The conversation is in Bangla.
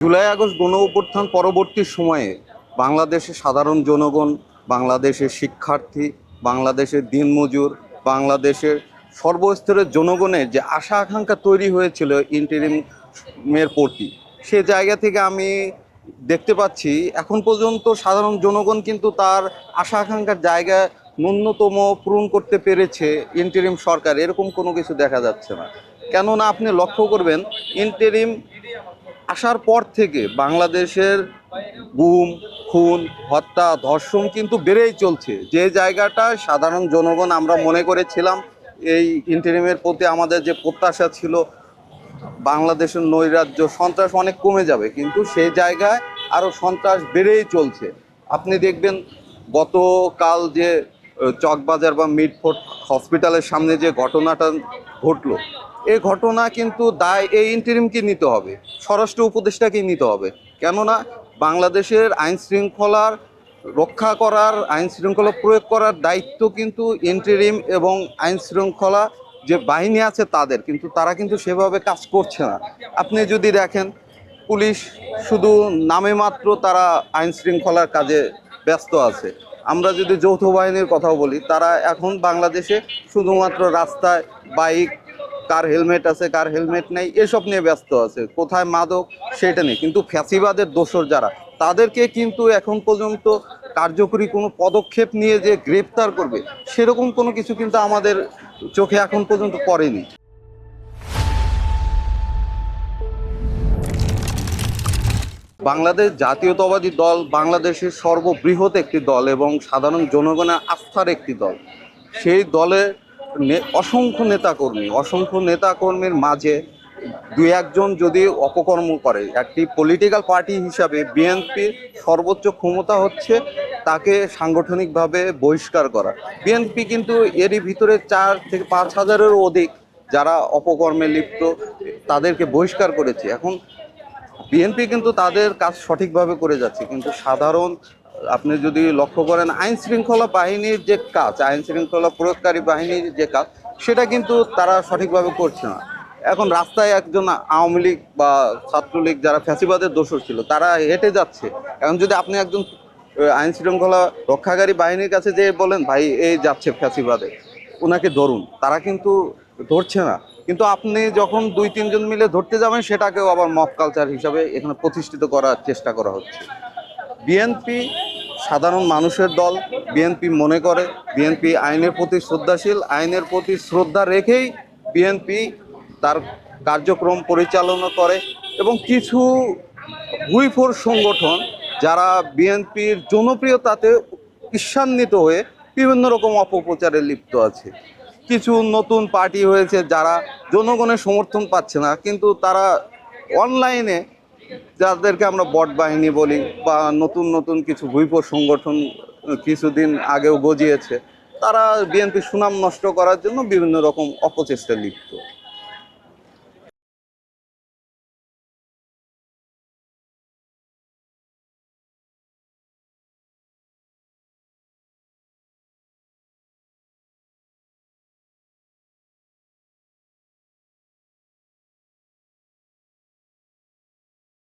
জুলাই আগস্ট গণ অভ্যুত্থান পরবর্তী সময়ে বাংলাদেশের সাধারণ জনগণ, বাংলাদেশের শিক্ষার্থী, বাংলাদেশের দিনমজুর, বাংলাদেশের সর্বস্তরের জনগণের যে আশা আকাঙ্ক্ষা তৈরি হয়েছিল ইন্টারিমের প্রতি, সে জায়গা থেকে আমি দেখতে পাচ্ছি এখন পর্যন্ত সাধারণ জনগণ কিন্তু তার আশা আকাঙ্ক্ষার জায়গা ন্যূনতম পূরণ করতে পেরেছে ইন্টারিম সরকার, এরকম কোনো কিছু দেখা যাচ্ছে না। কেননা আপনি লক্ষ্য করবেন ইন্টারিম আসার পর থেকে বাংলাদেশের গুম, খুন, হত্যা, ধর্ষণ কিন্তু বেড়েই চলছে। যে জায়গাটায় সাধারণ জনগণ আমরা মনে করেছিলাম এই ইন্টারিমের প্রতি আমাদের যে প্রত্যাশা ছিল বাংলাদেশের নৈরাজ্য সন্ত্রাস অনেক কমে যাবে, কিন্তু সেই জায়গায় আরও সন্ত্রাস বেড়েই চলছে। আপনি দেখবেন গতকাল যে চকবাজার বা মিটফোর্ট হসপিটালের সামনে যে ঘটনাটা ঘটলো, এই ঘটনা কিন্তু দায় এই ইন্টারিমকে নিতে হবে, স্বরাষ্ট্র উপদেষ্টাকেই নিতে হবে। কেননা বাংলাদেশের আইন শৃঙ্খলার রক্ষা করার, আইন শৃঙ্খলা প্রয়োগ করার দায়িত্ব কিন্তু ইন্টারিম এবং আইন শৃঙ্খলা যে বাহিনী আছে তাদের, কিন্তু তারা কিন্তু সেভাবে কাজ করছে না। আপনি যদি দেখেন পুলিশ শুধু নামে মাত্র তারা আইন শৃঙ্খলার কাজে ব্যস্ত আছে। আমরা যদি যৌথ বাহিনীর কথাও বলি, তারা এখন বাংলাদেশে শুধুমাত্র রাস্তায় বাইক, কার হেলমেট আছে কার হেলমেট নেই এসব নিয়ে ব্যস্ত আছে, কোথায় মাদক সেটা নেই। কিন্তু ফ্যাসিবাদের দোসর যারা, তাদেরকে কিন্তু এখন পর্যন্ত কার্যকরী কোনো পদক্ষেপ নিয়ে যে গ্রেপ্তার করবে সেরকম কোনো কিছু কিন্তু আমাদের চোখে এখন পর্যন্ত পড়েনি। বাংলাদেশ জাতীয়তাবাদী দল বাংলাদেশের সর্ববৃহৎ একটি দল এবং সাধারণ জনগণের আস্থার একটি দল। সেই দলের অসংখ্য নেতাকর্মীর মাঝে দু একজন যদি অপকর্ম করে, একটি পলিটিক্যাল পার্টি হিসাবে বিএনপির সর্বোচ্চ ক্ষমতা হচ্ছে তাকে সাংগঠনিকভাবে বহিষ্কার করা। বিএনপি কিন্তু এরই ভিতরে 4 থেকে 5 হাজারেরও অধিক যারা অপকর্মে লিপ্ত তাদেরকে বহিষ্কার করেছে। এখন বিএনপি কিন্তু তাদের কাজ সঠিকভাবে করে যাচ্ছে, কিন্তু সাধারণ আপনি যদি লক্ষ্য করেন আইন শৃঙ্খলা বাহিনীর যে কাজ, আইন শৃঙ্খলা প্রয়োগকারী বাহিনীর যে কাজ, সেটা কিন্তু তারা সঠিকভাবে করছে না। এখন রাস্তায় একজন আওয়ামী লীগ বা ছাত্রলীগ যারা ফ্যাসিবাদের দোষর ছিল তারা হেঁটে যাচ্ছে। এখন যদি আপনি একজন আইন শৃঙ্খলা রক্ষাকারী বাহিনীর কাছে যে বলেন ভাই এই যাচ্ছে ফ্যাসিবাদে, ওনাকে ধরুন, তারা কিন্তু ধরছে না। কিন্তু আপনি যখন 2-3 জন মিলে ধরতে যাবেন সেটাকেও আবার মব কালচার হিসাবে এখানে প্রতিষ্ঠিত করার চেষ্টা করা হচ্ছে। বিএনপি সাধারণ মানুষের দল। বিএনপি মনে করে বিএনপি আইনের প্রতি শ্রদ্ধাশীল, আইনের প্রতি শ্রদ্ধা রেখেই বিএনপি তার কার্যক্রম পরিচালনা করে। এবং কিছু হুইফোর সংগঠন যারা বিএনপির জনপ্রিয়তাতে ঈর্ষান্বিত হয়ে বিভিন্ন রকম অপপ্রচারে লিপ্ত আছে। কিছু নতুন পার্টি হয়েছে যারা জনগণের সমর্থন পাচ্ছে না, কিন্তু তারা অনলাইনে যাদেরকে আমরা বট বাহিনী বলি বা নতুন নতুন কিছু হুইফোর সংগঠন কিছুদিন আগেও গজিয়েছে, তারা বিএনপির সুনাম নষ্ট করার জন্য বিভিন্ন রকম অপচেষ্টায় লিপ্ত।